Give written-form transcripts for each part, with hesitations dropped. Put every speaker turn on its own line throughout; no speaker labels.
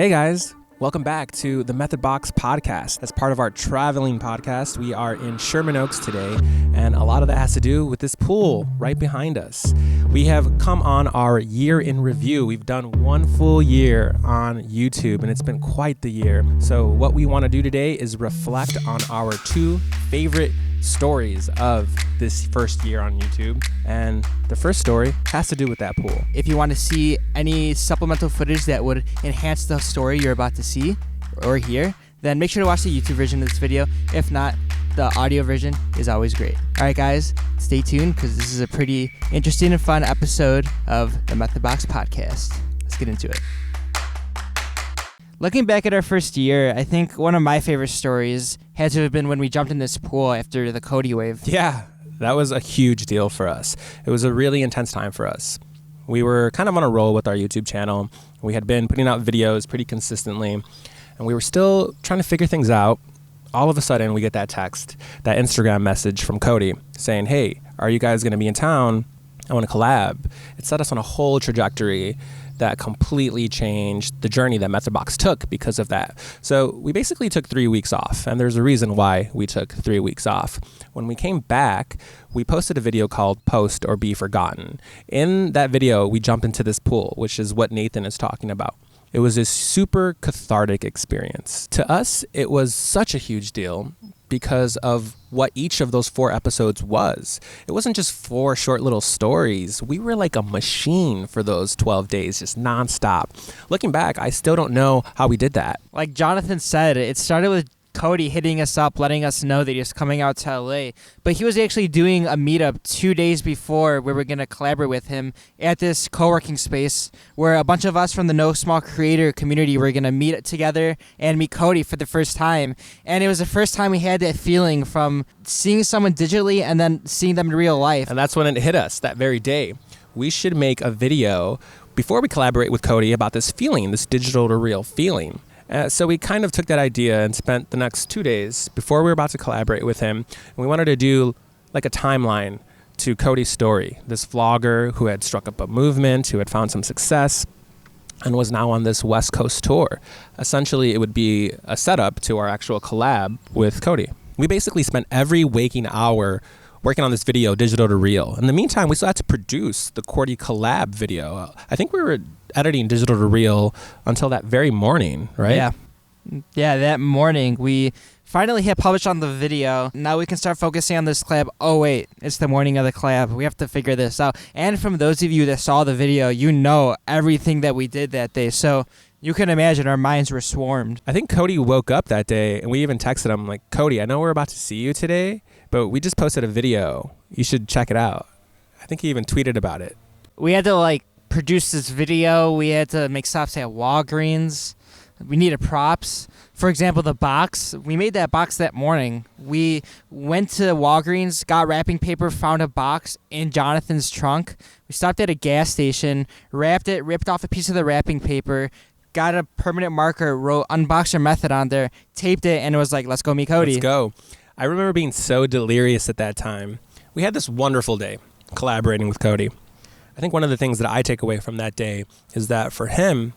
Hey guys, welcome back to the Methodbox podcast. As part of our traveling podcast, we are in Sherman Oaks today, and a lot of that has to do with this pool right behind us. We have come on our year in review. We've done one full year on YouTube, and it's been quite the year. So what we want to do today is reflect on our two favorite stories of this first year on YouTube, and the first story has to do with that pool.
If you want to see any supplemental footage that would enhance the story you're about to see or hear, then make sure to watch the YouTube version of this video. If not, the audio version is always great. All right, guys, stay tuned because this is a pretty interesting and fun episode of the Methodbox podcast. Let's get into it. Looking back at our first year, I think one of my favorite stories had to have been when we jumped in this pool after the Cody wave.
Yeah, that was a huge deal for us. It was a really intense time for us. We were kind of on a roll with our YouTube channel. We had been putting out videos pretty consistently, and we were still trying to figure things out. All of a sudden, we get that text, that Instagram message from Cody saying, "Hey, are you guys going to be in town? I want to collab." It set us on a whole trajectory that completely changed the journey that Methodbox took because of that. So we basically took 3 weeks off, and there's a reason why we took 3 weeks off. When we came back, we posted a video called Post or Be Forgotten. In that video, we jump into this pool, which is what Nathan is talking about. It was a super cathartic experience. To us, it was such a huge deal because of what each of those 4 episodes was. It wasn't just 4 short little stories. We were like a machine for those 12 days, just nonstop. Looking back, I still don't know how we did that.
Like Jonathan said, it started with Cody hitting us up, letting us know that he was coming out to LA. But he was actually doing a meetup 2 days before where we're going to collaborate with him at this co-working space where a bunch of us from the No Small Creator community were going to meet together and meet Cody for the first time. And it was the first time we had that feeling from seeing someone digitally and then seeing them in real life.
And that's when it hit us that very day. We should make a video before we collaborate with Cody about this feeling, this digital to real feeling. So we kind of took that idea and spent the next 2 days before we were about to collaborate with him. And we wanted to do like a timeline to Cody's story, this vlogger who had struck up a movement, who had found some success, and was now on this West Coast tour. Essentially, it would be a setup to our actual collab with Cody. We basically spent every waking hour working on this video, digital to real. In the meantime, we still had to produce the Cody collab video. I think we were editing digital to real until that very morning, right?
Yeah, that morning we finally hit publish on the video. Now we can start focusing on this collab. Oh wait, it's the morning of the collab. We have to figure this out. And from those of you that saw the video, you know everything that we did that day. So you can imagine our minds were swarmed.
I think Cody woke up that day and we even texted him like, "Cody, I know we're about to see you today, but we just posted a video. You should check it out." I think he even tweeted about it.
We had to produce this video. We had to make stops at Walgreens. We needed props. For example, the box. We made that box that morning. We went to Walgreens, got wrapping paper, found a box in Jonathan's trunk. We stopped at a gas station, wrapped it, ripped off a piece of the wrapping paper, got a permanent marker, wrote Unbox Your Method on there, taped it, and it was like, let's go meet Cody.
Let's go. I remember being so delirious at that time. We had this wonderful day collaborating with Cody. I think one of the things that I take away from that day is that for him,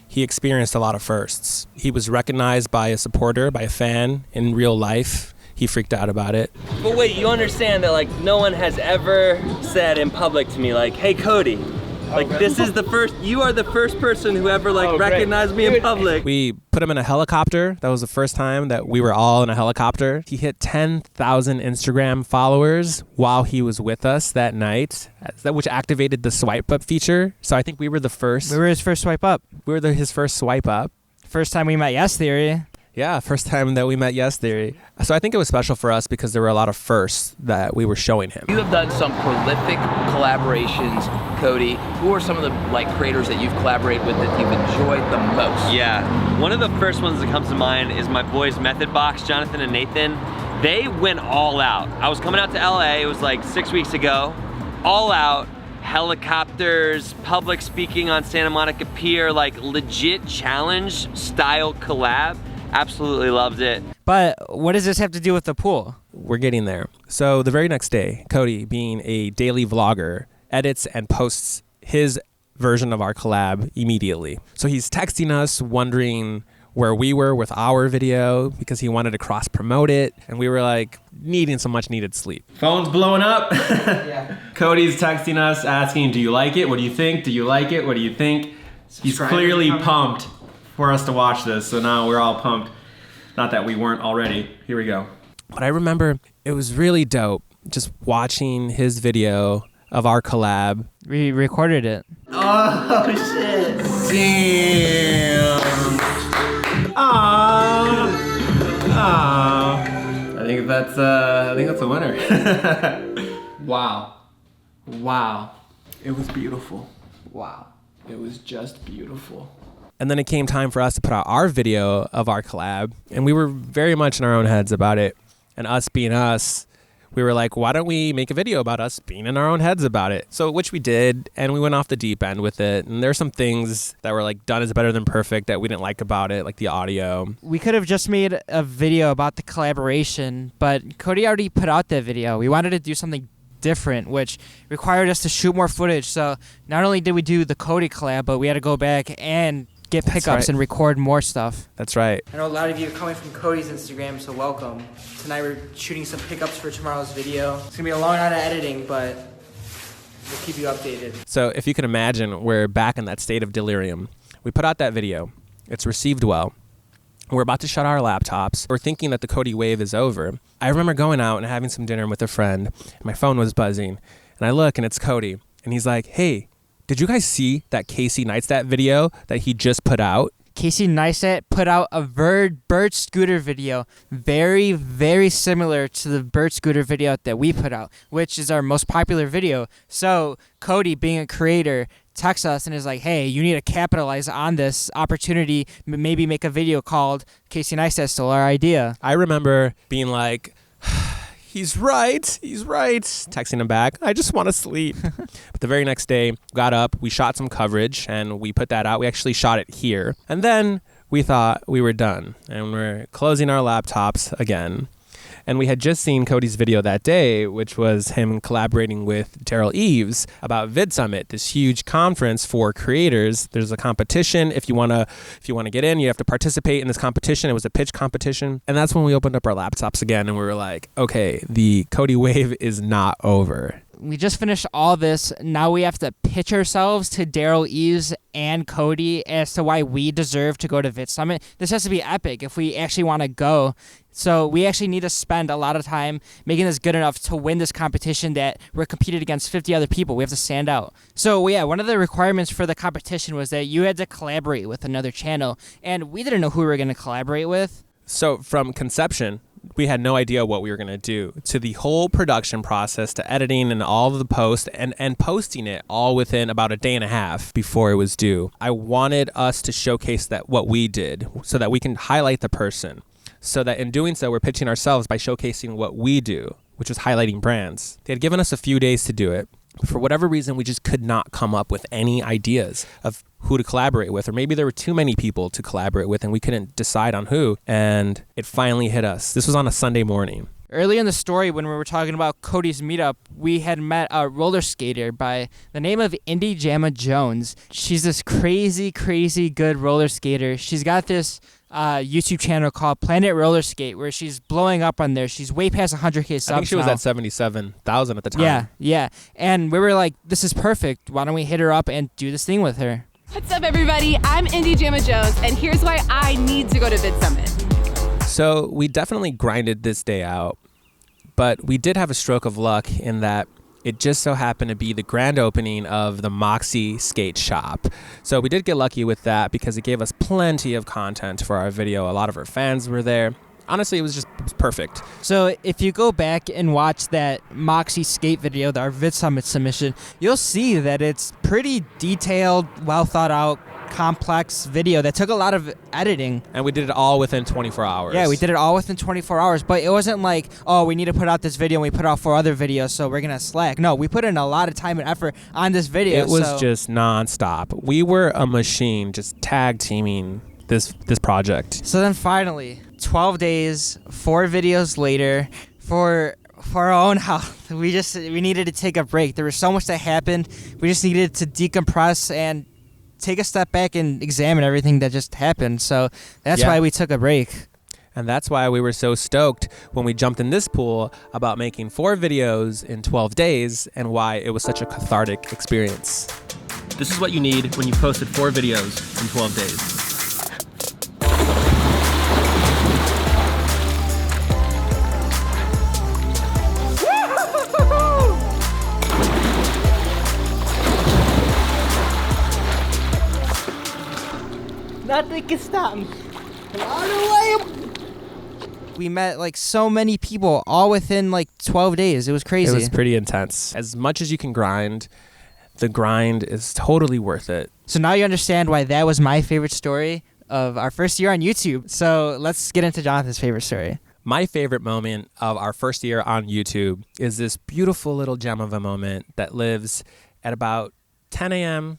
he experienced a lot of firsts. He was recognized by a supporter, by a fan in real life. He freaked out about it.
But wait, you understand that no one has ever said in public to me "Hey Cody," this is the first, you are the first person who ever recognized me in public.
We put him in a helicopter. That was the first time that we were all in a helicopter. He hit 10,000 Instagram followers while he was with us that night, which activated the swipe up feature. So I think we were the first.
We were his first swipe up.
We were his first swipe up.
First time we met Yes Theory.
Yeah, first time that we met Yes Theory. So I think it was special for us because there were a lot of firsts that we were showing him.
You have done some prolific collaborations, Cody. Who are some of the creators that you've collaborated with that you've enjoyed the most?
Yeah, one of the first ones that comes to mind is my boys Methodbox, Jonathan and Nathan. They went all out. I was coming out to LA, it was 6 weeks ago. All out, helicopters, public speaking on Santa Monica Pier, legit challenge style collab. Absolutely loved it.
But what does this have to do with the pool?
We're getting there. So the very next day, Cody, being a daily vlogger, edits and posts his version of our collab immediately. So he's texting us wondering where we were with our video because he wanted to cross promote it, and we were like needing some much needed sleep. Phone's blowing up.
Yeah.
Cody's texting us asking, do you like it? What do you think? Do you like it? What do you think? He's clearly pumped for us to watch this, so now we're all pumped. Not that we weren't already. Here we go. But I remember it was really dope just watching his video of our collab.
We recorded it.
Oh shit. Damn. Aww. Aww. I think that's a winner. Wow. Wow. It was beautiful. Wow. It was just beautiful. And then it came time for us to put out our video of our collab, and we were very much in our own heads about it. And us being us, we were like, why don't we make a video about us being in our own heads about it? So, which we did, and we went off the deep end with it. And there's some things that were like done is better than perfect that we didn't like about it, like the audio.
We could have just made a video about the collaboration, but Cody already put out that video. We wanted to do something different, which required us to shoot more footage. So not only did we do the Cody collab, but we had to go back and get pickups and record more stuff.
That's right.
I know a lot of you are coming from Cody's Instagram, so welcome. Tonight we're shooting some pickups for tomorrow's video. It's gonna be a long night of editing, but we'll keep you updated.
So if you can imagine, we're back in that state of delirium. We put out that video. It's received well. We're about to shut our laptops. We're thinking that the Cody wave is over. I remember going out and having some dinner with a friend. And my phone was buzzing. And I look, and it's Cody. And he's like, hey, did you guys see that Casey Neistat video that he just put out?
Casey Neistat put out a bird scooter video very, very similar to the bird scooter video that we put out, which is our most popular video. So Cody, being a creator, texts us and is like, hey, you need to capitalize on this opportunity, maybe make a video called Casey Neistat Stole Our Idea.
I remember being like, he's right, texting him back, I just want to sleep. But the very next day, got up, we shot some coverage, and we put that out. We actually shot it here. And then we thought we were done, and we're closing our laptops again. And we had just seen Cody's video that day, which was him collaborating with Daryl Eves about Vid Summit, this huge conference for creators. There's a competition. If you wanna get in, you have to participate in this competition. It was a pitch competition. And that's when we opened up our laptops again and we were like, okay, the Cody wave is not over.
We just finished all this. Now we have to pitch ourselves to Daryl Eves and Cody as to why we deserve to go to Vid Summit. This has to be epic if we actually want to go. So we actually need to spend a lot of time making this good enough to win this competition that we're competed against 50 other people. We have to stand out. So yeah, one of the requirements for the competition was that you had to collaborate with another channel, and we didn't know who we were going to collaborate with.
So from conception, we had no idea what we were going to do, to the whole production process, to editing and all of the post and posting it all within about a day and a half before it was due. I wanted us to showcase that what we did so that we can highlight the person, so that in doing so, we're pitching ourselves by showcasing what we do, which was highlighting brands. They had given us a few days to do it. For whatever reason, we just could not come up with any ideas of who to collaborate with, or maybe there were too many people to collaborate with and we couldn't decide on who, and it finally hit us. This was on a Sunday morning.
Early in the story, when we were talking about Cody's meetup, we had met a roller skater by the name of Indy Jamma Jones. She's this crazy, crazy good roller skater. She's got this YouTube channel called Planet Roller Skate, where she's blowing up on there. She's way past 100K subs.
I think she was
now.
at 77,000 at the time.
Yeah. And we were like, this is perfect. Why don't we hit her up and do this thing with her?
What's up, everybody? I'm Indy Jamma Jones, and here's why I need to go to Vid Summit.
So we definitely grinded this day out, but we did have a stroke of luck in that it just so happened to be the grand opening of the Moxie skate shop. So we did get lucky with that because it gave us plenty of content for our video. A lot of our fans were there. Honestly, it was perfect.
So if you go back and watch that Moxie skate video, our Vid Summit submission, you'll see that it's pretty detailed, well thought out, complex video that took a lot of editing.
And we did it all within 24 hours.
Yeah, we did it all within 24 hours, but it wasn't like, oh, we need to put out this video and we put out 4 other videos, so we're going to slack. No, we put in a lot of time and effort on this video.
It was just nonstop. We were a machine just tag teaming this project.
So then finally, 12 days, 4 videos later, for for our own health. We needed to take a break. There was so much that happened. We just needed to decompress and take a step back and examine everything that just happened. So that's why we took a break.
And that's why we were so stoked when we jumped in this pool about making 4 videos in 12 days and why it was such a cathartic experience. This is what you need when you posted 4 videos in 12 days.
Nothing can stop me. We met like so many people all within like 12 days. It was crazy.
It was pretty intense. As much as you can grind, the grind is totally worth it.
So now you understand why that was my favorite story of our first year on YouTube. So let's get into Jonathan's favorite story.
My favorite moment of our first year on YouTube is this beautiful little gem of a moment that lives at about 10 a.m.,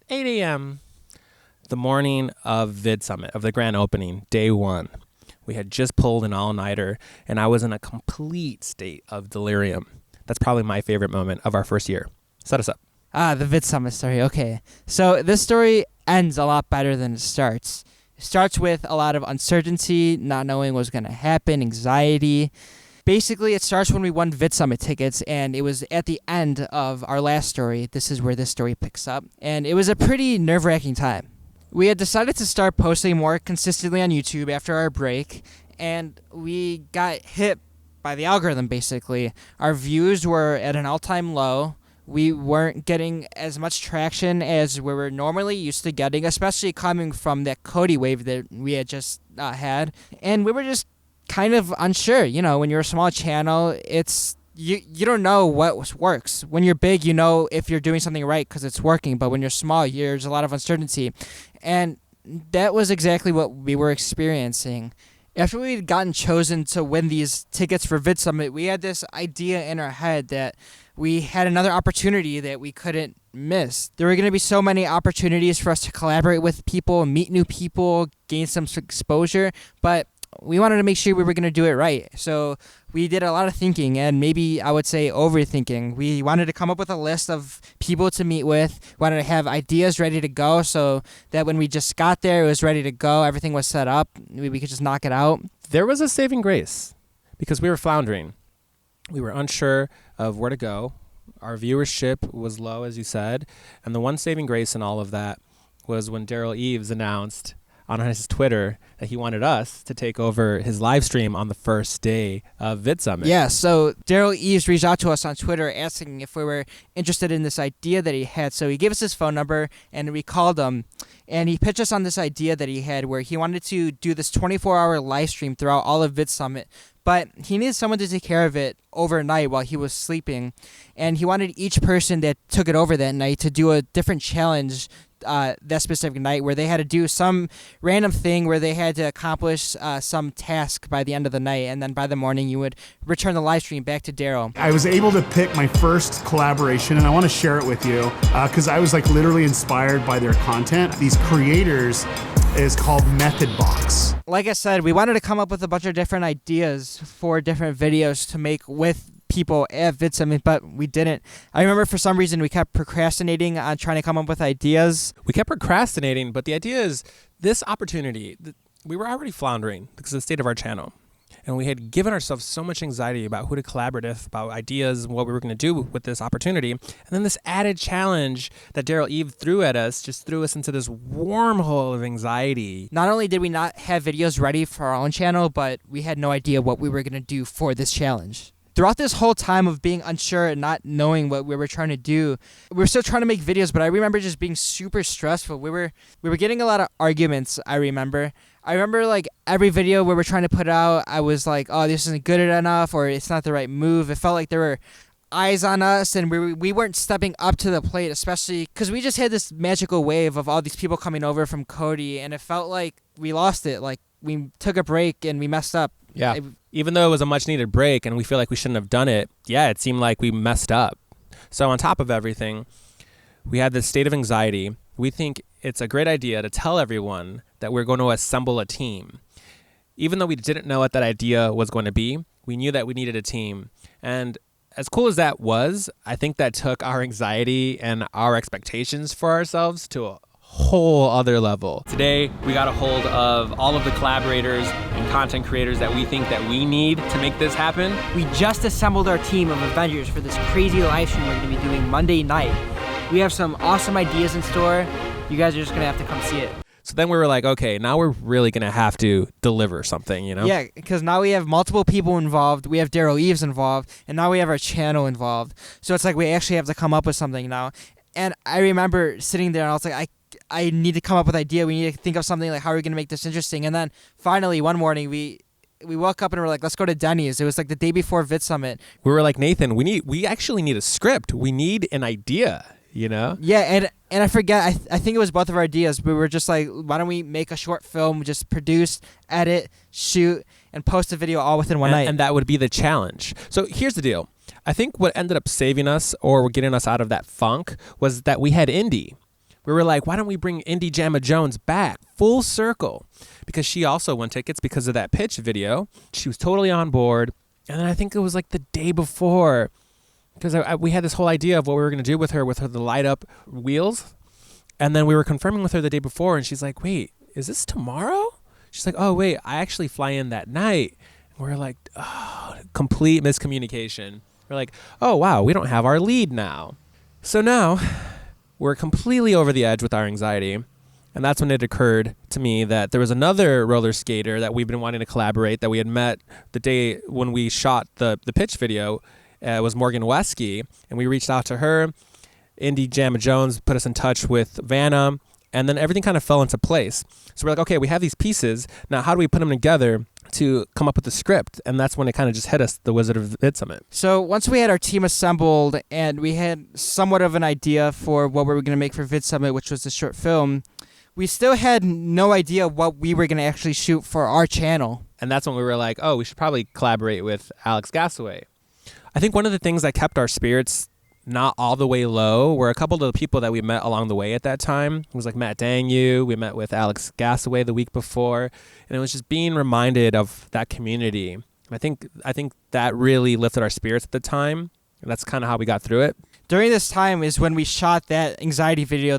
8 a.m., the morning of Vid Summit, of the grand opening, day 1. We had just pulled an all-nighter, and I was in a complete state of delirium. That's probably my favorite moment of our first year. Set us up.
The Vid Summit story. Okay. So this story ends a lot better than it starts. It starts with a lot of uncertainty, not knowing what's going to happen, anxiety. Basically, it starts when we won Vid Summit tickets, and it was at the end of our last story. This is where this story picks up. And it was a pretty nerve-wracking time. We had decided to start posting more consistently on YouTube after our break, and we got hit by the algorithm, basically. Our views were at an all-time low. We weren't getting as much traction as we were normally used to getting, especially coming from that Cody wave that we had just had. And we were just kind of unsure. You know, when you're a small channel, it's you don't know what works. When you're big, you know if you're doing something right because it's working. But when you're small, there's a lot of uncertainty. And that was exactly what we were experiencing. After we had gotten chosen to win these tickets for Vid Summit, we had this idea in our head that we had another opportunity that we couldn't miss. There were going to be so many opportunities for us to collaborate with people, meet new people, gain some exposure, but we wanted to make sure we were going to do it right. So we did a lot of thinking, and maybe I would say overthinking. We wanted to come up with a list of people to meet with, wanted to have ideas ready to go so that when we just got there, it was ready to go, everything was set up, we could just knock it out.
There was a saving grace because we were floundering. We were unsure of where to go. Our viewership was low, as you said, and the one saving grace in all of that was when Daryl Eves announced on his Twitter that he wanted us to take over his live stream on the first day of Vid Summit.
Yeah, so Daryl Eves reached out to us on Twitter asking if we were interested in this idea that he had. So he gave us his phone number, and we called him, and he pitched us on this idea that he had where he wanted to do this 24-hour live stream throughout all of Vid Summit, but he needed someone to take care of it overnight while he was sleeping, and he wanted each person that took it over that night to do a different challenge that specific night, where they had to do some random thing where they had to accomplish some task by the end of the night, and then by the morning you would return the live stream back to Daryl.
I was able to pick my first collaboration, and I want to share it with you because I was like literally inspired by their content. These creators is called Methodbox.
Like I said, we wanted to come up with a bunch of different ideas for different videos to make with people at Vid Summit, but we didn't. I remember for some reason we kept procrastinating on trying to come up with ideas.
We kept procrastinating, but the idea is this opportunity, we were already floundering because of the state of our channel. And we had given ourselves so much anxiety about who to collaborate with, about ideas and what we were going to do with this opportunity. And then this added challenge that Daryl Eve threw at us just threw us into this wormhole of anxiety.
Not only did we not have videos ready for our own channel, but we had no idea what we were going to do for this challenge. Throughout this whole time of being unsure and not knowing what we were trying to do, we were still trying to make videos, but I remember just being super stressful. We were getting a lot of arguments, I remember like every video we were trying to put out, I was like, oh, this isn't good enough, or it's not the right move. It felt like there were eyes on us, and we weren't stepping up to the plate, especially because we just had this magical wave of all these people coming over from Cody, and it felt like we lost it. Like we took a break and we messed up.
Yeah. Even though it was a much needed break and we feel like we shouldn't have done it, yeah, it seemed like we messed up. So on top of everything, we had this state of anxiety. We think it's a great idea to tell everyone that we're going to assemble a team. Even though we didn't know what that idea was going to be, We knew that we needed a team. And as cool as that was, I think that took our anxiety and our expectations for ourselves to a whole other level. Today, we got a hold of all of the collaborators and content creators that we think that we need to make this happen.
We just assembled our team of Avengers for this crazy live stream we're gonna be doing Monday night. We have some awesome ideas in store. You guys are just gonna have to come see it.
So then we were like, okay, now we're really gonna have to deliver something, you know?
Yeah, because now we have multiple people involved. We have Daryl Eves involved, and now we have our channel involved. So it's like we actually have to come up with something now. And I remember sitting there and I was like, I need to come up with an idea. We need to think of something like how are we gonna make this interesting. And then finally one morning we woke up and we're like, let's go to Denny's. It was like the day before Vid Summit.
We were like, Nathan, we actually need a script. We need an idea, you know?
Yeah, and I forget, I think it was both of our ideas. We were just like, why don't we make a short film, just produce, edit, shoot, and post a video all within one night.
And that would be the challenge. So here's the deal. I think what ended up saving us or getting us out of that funk was that we had Indy. We were like, why don't we bring Indy Jamma Jones back full circle? Because she also won tickets because of that pitch video. She was totally on board. And then I think it was like the day before, because we had this whole idea of what we were going to do with her the light up wheels. And then we were confirming with her the day before. And she's like, wait, is this tomorrow? She's like, oh, wait, I actually fly in that night. And we're like, oh, complete miscommunication. We're like, oh, wow, we don't have our lead now. So now we're completely over the edge with our anxiety. And that's when it occurred to me that there was another roller skater that we've been wanting to collaborate that we had met the day when we shot the pitch video. It was Morgan Wesky. And we reached out to her. Indy Jamma Jones put us in touch with Vanna. And then everything kind of fell into place. So we're like, okay, we have these pieces. Now, how do we put them together to come up with the script? And that's when it kind of just hit us, the Wizard of Vid Summit.
So once we had our team assembled and we had somewhat of an idea for what we were going to make for Vid Summit, which was the short film, we still had no idea what we were going to actually shoot for our channel.
And that's when we were like, oh, we should probably collaborate with Alex Gasaway. I think one of the things that kept our spirits not all the way low were a couple of the people that we met along the way at that time. It was like Matt Dangu. We met with Alex Gasaway the week before. And it was just being reminded of that community. I think that really lifted our spirits at the time. And that's kind of how we got through it.
During this time is when we shot that anxiety video.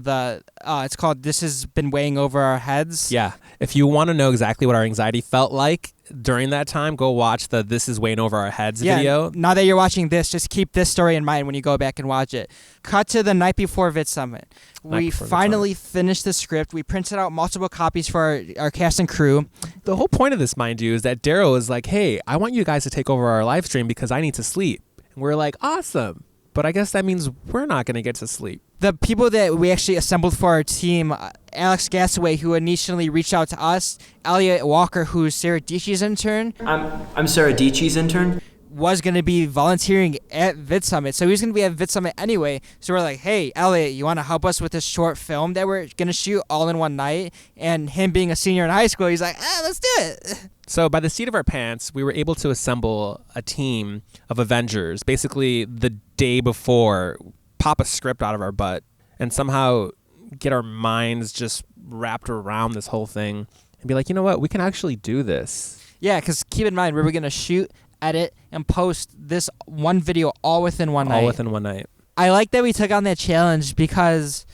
It's called This Has Been Weighing Over Our Heads.
Yeah. If you want to know exactly what our anxiety felt like during that time, go watch the This Is Weighing Over Our Heads video.
Now that you're watching this, just keep this story in mind when you go back and watch it. Cut to the night before Vid Summit. We finally finished the script. We printed out multiple copies for our cast and crew.
The whole point of this, mind you, is that Daryl is like, hey, I want you guys to take over our live stream because I need to sleep. And we're like, awesome. But I guess that means we're not going to get to sleep.
The people that we actually assembled for our team, Alex Gasaway, who initially reached out to us, Elliot Walker, who's Sarah Dietschy's intern.
I'm Sarah Dietschy's intern.
Was going to be volunteering at Vid Summit. So he was going to be at Vid Summit anyway. So we're like, hey, Elliot, you want to help us with this short film that we're going to shoot all in one night? And him being a senior in high school, he's like, let's do it.
So by the seat of our pants, we were able to assemble a team of Avengers, basically the day before, pop a script out of our butt, and somehow get our minds just wrapped around this whole thing and be like, you know what, we can actually do this.
Yeah, because keep in mind, we were going to shoot, edit, and post this one video all within one night.
All within one night.
I like that we took on that challenge because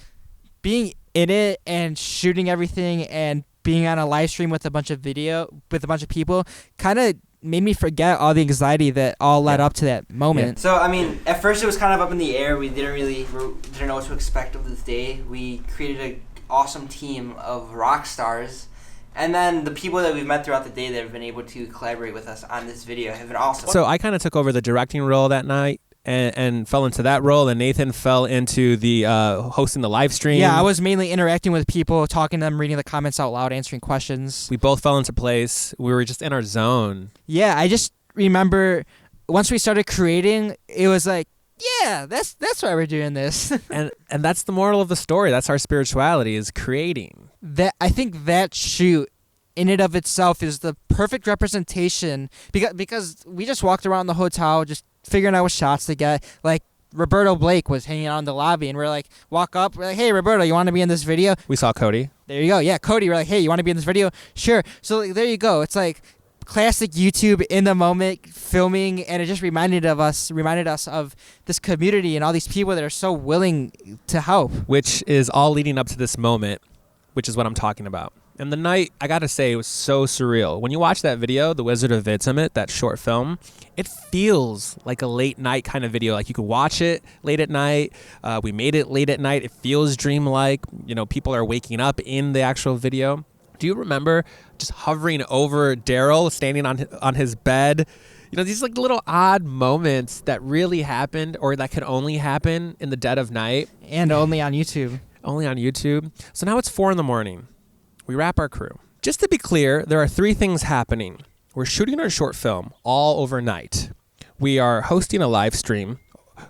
being in it and shooting everything and being on a live stream with a bunch of people kind of made me forget all the anxiety that all led up to that moment.
So, I mean, at first it was kind of up in the air. We didn't know what to expect of this day. We created an awesome team of rock stars. And then the people that we've met throughout the day that have been able to collaborate with us on this video have been awesome.
So I kind of took over the directing role that night and fell into that role, and Nathan fell into the hosting the live stream.
Yeah, I was mainly interacting with people, talking to them, reading the comments out loud, answering questions.
We both fell into place. We were just in our zone.
Yeah, I just remember once we started creating, it was like, yeah, that's why we're doing this.
and that's the moral of the story. That's our spirituality, is creating.
I think that shoot in and of itself is the perfect representation because we just walked around the hotel just figuring out what shots to get. Like Roberto Blake was hanging out in the lobby and we're like, walk up, we're like, hey Roberto, you want to be in this video?
We saw Cody.
There you go. Yeah, Cody, we're like, hey, you want to be in this video? Sure. So like, there you go. It's like classic YouTube in the moment filming, and it just reminded us of this community and all these people that are so willing to help.
Which is all leading up to this moment, which is what I'm talking about. And the night, I gotta say, it was so surreal. When you watch that video, The Wizard of Vidsummit, that short film, it feels like a late night kind of video. Like you could watch it late at night. We made it late at night. It feels dreamlike. You know, people are waking up in the actual video. Do you remember just hovering over Daryl, standing on his bed? You know, these like little odd moments that really happened, or that could only happen in the dead of night.
And only on YouTube.
Only on YouTube. So now it's 4 a.m. We wrap our crew. Just to be clear, there are 3 things happening. We're shooting our short film all overnight. We are hosting a live stream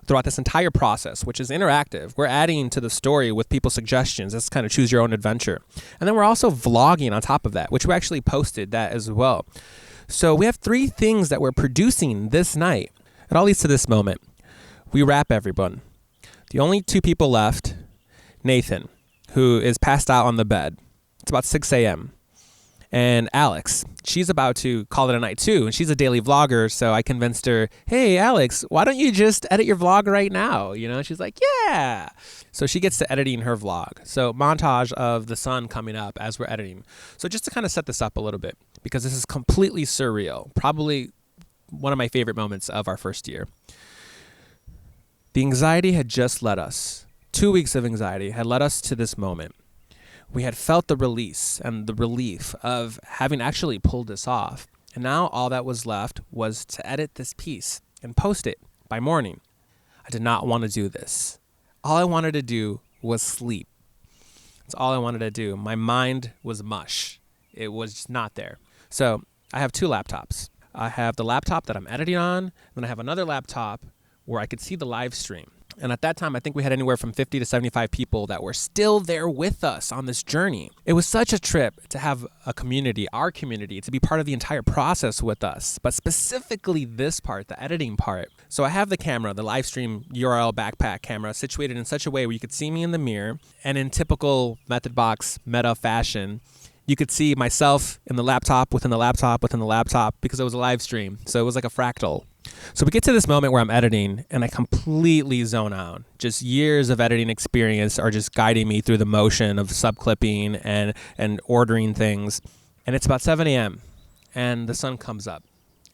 throughout this entire process, which is interactive. We're adding to the story with people's suggestions. That's kind of choose your own adventure. And then we're also vlogging on top of that, which we actually posted that as well. So we have 3 things that we're producing this night. It all leads to this moment. We wrap everyone. The only 2 people left, Nathan, who is passed out on the bed. It's about 6 a.m. And Alex, she's about to call it a night too. And she's a daily vlogger. So I convinced her, hey, Alex, why don't you just edit your vlog right now? You know, she's like, yeah. So she gets to editing her vlog. So montage of the sun coming up as we're editing. So just to kind of set this up a little bit, because this is completely surreal, probably one of my favorite moments of our first year. The anxiety had just led us. 2 weeks of anxiety had led us to this moment. We had felt the release and the relief of having actually pulled this off. And now all that was left was to edit this piece and post it by morning. I did not want to do this. All I wanted to do was sleep. That's all I wanted to do. My mind was mush. It was just not there. So I have 2 laptops. I have the laptop that I'm editing on, and then I have another laptop where I could see the live stream. And at that time, I think we had anywhere from 50 to 75 people that were still there with us on this journey. It was such a trip to have a community, our community, to be part of the entire process with us, but specifically this part, the editing part. So I have the camera, the live stream URL backpack camera, situated in such a way where you could see me in the mirror, and in typical Methodbox meta fashion, you could see myself in the laptop within the laptop within the laptop, because it was a live stream. So it was like a fractal. So we get to this moment where I'm editing and I completely zone out. Just years of editing experience are just guiding me through the motion of subclipping and ordering things. And it's about 7 a.m. and the sun comes up.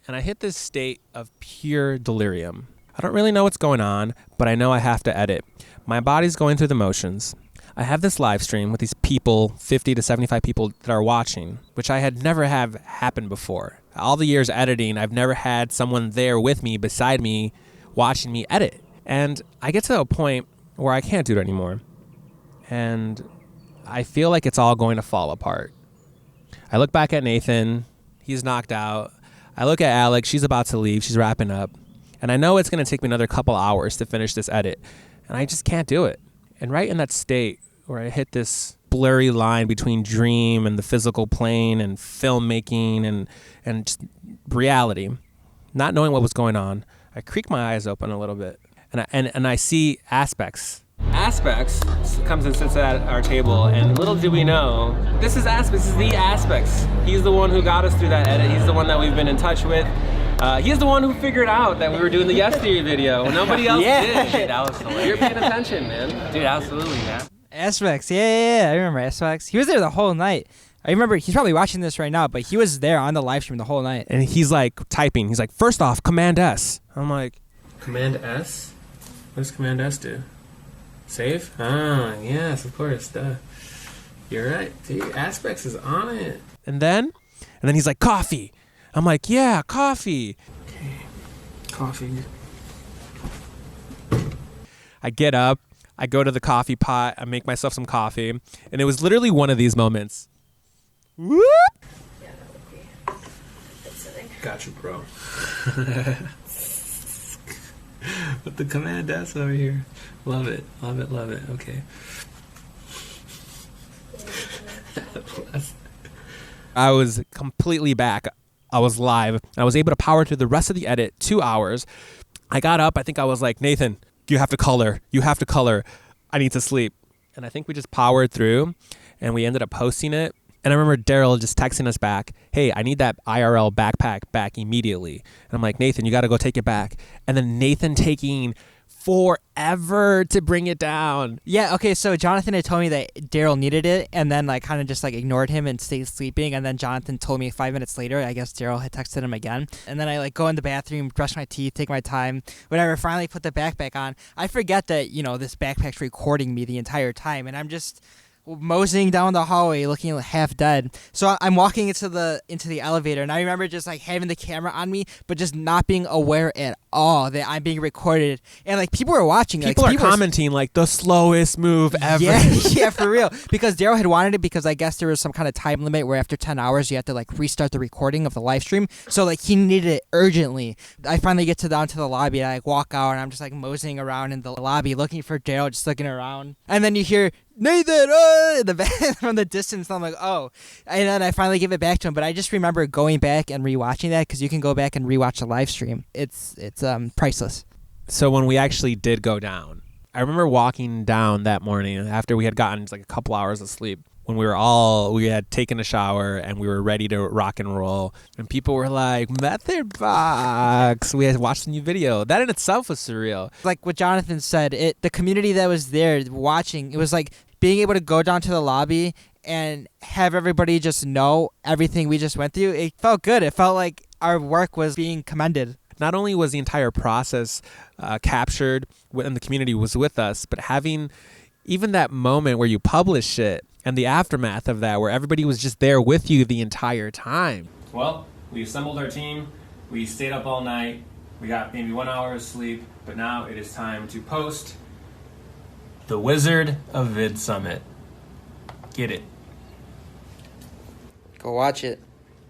And I hit this state of pure delirium. I don't really know what's going on, but I know I have to edit. My body's going through the motions. I have this live stream with these people, 50 to 75 people that are watching, which I had never have happened before. All the years editing, I've never had someone there with me, beside me, watching me edit. And I get to a point where I can't do it anymore. And I feel like it's all going to fall apart. I look back at Nathan. He's knocked out. I look at Alex. She's about to leave. She's wrapping up. And I know it's going to take me another couple hours to finish this edit. And I just can't do it. And right in that state where I hit this blurry line between dream and the physical plane and filmmaking and just reality, not knowing what was going on, I creak my eyes open a little bit, and I see Aspects. Aspects comes and sits at our table, and little do we know, this is Aspects. This is the Aspects. He's the one who got us through that edit. He's the one that we've been in touch with. He's the one who figured out that we were doing the Yes Theory video. Nobody else did.
Dude, that was hilarious.
You're paying attention, man.
Dude, absolutely, man.
Aspects, yeah, I remember Aspects. He was there the whole night. I remember, he's probably watching this right now, but he was there on the live stream the whole night.
And he's like typing. He's like, first off, Command S. I'm like, Command S? What does Command S do? Save? Ah, yes, of course, duh. You're right, dude. Aspects is on it. And then he's like, coffee. I'm like, yeah, coffee. Okay, coffee. I get up. I go to the coffee pot. I make myself some coffee. And it was literally one of these moments. Whoop!
Yeah, that would be good sitting.
Got you, bro. With the Command S over here. Love it, love it, love it. Okay. I was completely back. I was live. I was able to power through the rest of the edit, 2 hours. I got up. I think I was like, Nathan, you have to color. You have to color. I need to sleep. And I think we just powered through, and we ended up posting it. And I remember Daryl just texting us back, hey, I need that IRL backpack back immediately. And I'm like, Nathan, you got to go take it back. And then Nathan taking forever to bring it down.
Yeah, okay, so Jonathan had told me that Daryl needed it, and then like kind of just like ignored him and stayed sleeping, and then Jonathan told me 5 minutes later, I guess Daryl had texted him again, and then I like go in the bathroom, brush my teeth, take my time, whatever, finally put the backpack on. I forget that, you know, this backpack's recording me the entire time, and I'm just moseying down the hallway looking half dead. So I'm walking into the elevator, and I remember just like having the camera on me but just not being aware at all that I'm being recorded, and like people were watching.
People are commenting like the slowest move ever.
Yeah, for real, because Daryl had wanted it, because I guess there was some kind of time limit where after 10 hours you have to like restart the recording of the live stream, so like he needed it urgently. I finally get down to the lobby, and I like walk out, and I'm just like moseying around in the lobby looking for Daryl, just looking around, and then you hear Nathan in the back from the distance. And I'm like, oh, and then I finally give it back to him. But I just remember going back and rewatching that, because you can go back and rewatch the live stream. It's priceless.
So when we actually did go down, I remember walking down that morning after we had gotten like a couple hours of sleep, when we had taken a shower and we were ready to rock and roll, and people were like, Methodbox, we had watched the new video. That in itself was surreal.
Like what Jonathan said, the community that was there watching, it was like being able to go down to the lobby and have everybody just know everything we just went through. It felt good. It felt like our work was being commended.
Not only was the entire process captured and the community was with us, but having even that moment where you publish it and the aftermath of that, where everybody was just there with you the entire time. Well, we assembled our team. We stayed up all night. We got maybe 1 hour of sleep, but now it is time to post The Wizard of Vid Summit. Get it.
Go watch it.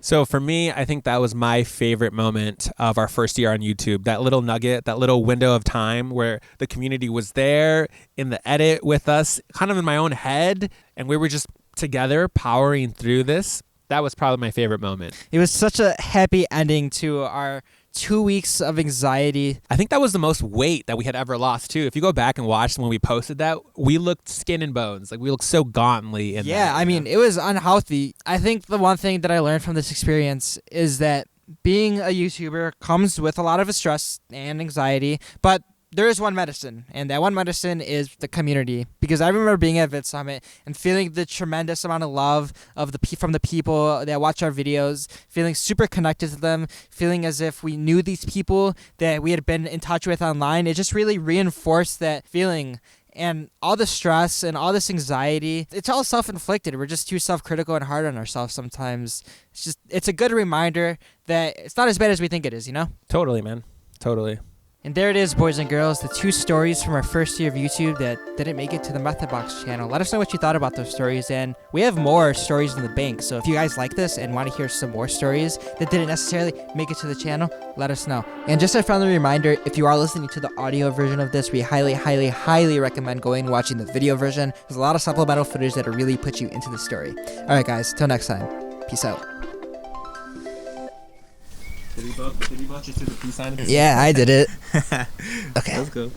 So for me, I think that was my favorite moment of our first year on YouTube. That little nugget, that little window of time where the community was there in the edit with us, kind of in my own head, and we were just together powering through this. That was probably my favorite moment.
It was such a happy ending to our 2 weeks of anxiety.
I think that was the most weight that we had ever lost too. If you go back and watch when we posted that, we looked skin and bones. Like we looked so gauntly.
I mean, it was unhealthy. I think the one thing that I learned from this experience is that being a YouTuber comes with a lot of stress and anxiety, but there is one medicine, and that one medicine is the community. Because I remember being at Vid Summit and feeling the tremendous amount of love from the people that watch our videos, feeling super connected to them, feeling as if we knew these people that we had been in touch with online. It just really reinforced that feeling. And all the stress and all this anxiety, it's all self-inflicted. We're just too self-critical and hard on ourselves sometimes. It's a good reminder that it's not as bad as we think it is, you know?
Totally, man. Totally.
And there it is, boys and girls, the 2 stories from our first year of YouTube that didn't make it to the Methodbox channel. Let us know what you thought about those stories, and we have more stories in the bank. So if you guys like this and want to hear some more stories that didn't necessarily make it to the channel, let us know. And just a friendly reminder, if you are listening to the audio version of this, we highly, highly, highly recommend going and watching the video version. There's a lot of supplemental footage that'll really put you into the story. All right, guys, till next time. Peace out. Did he bump you to the peace sign? Yeah, I did it. Okay.
Let's go.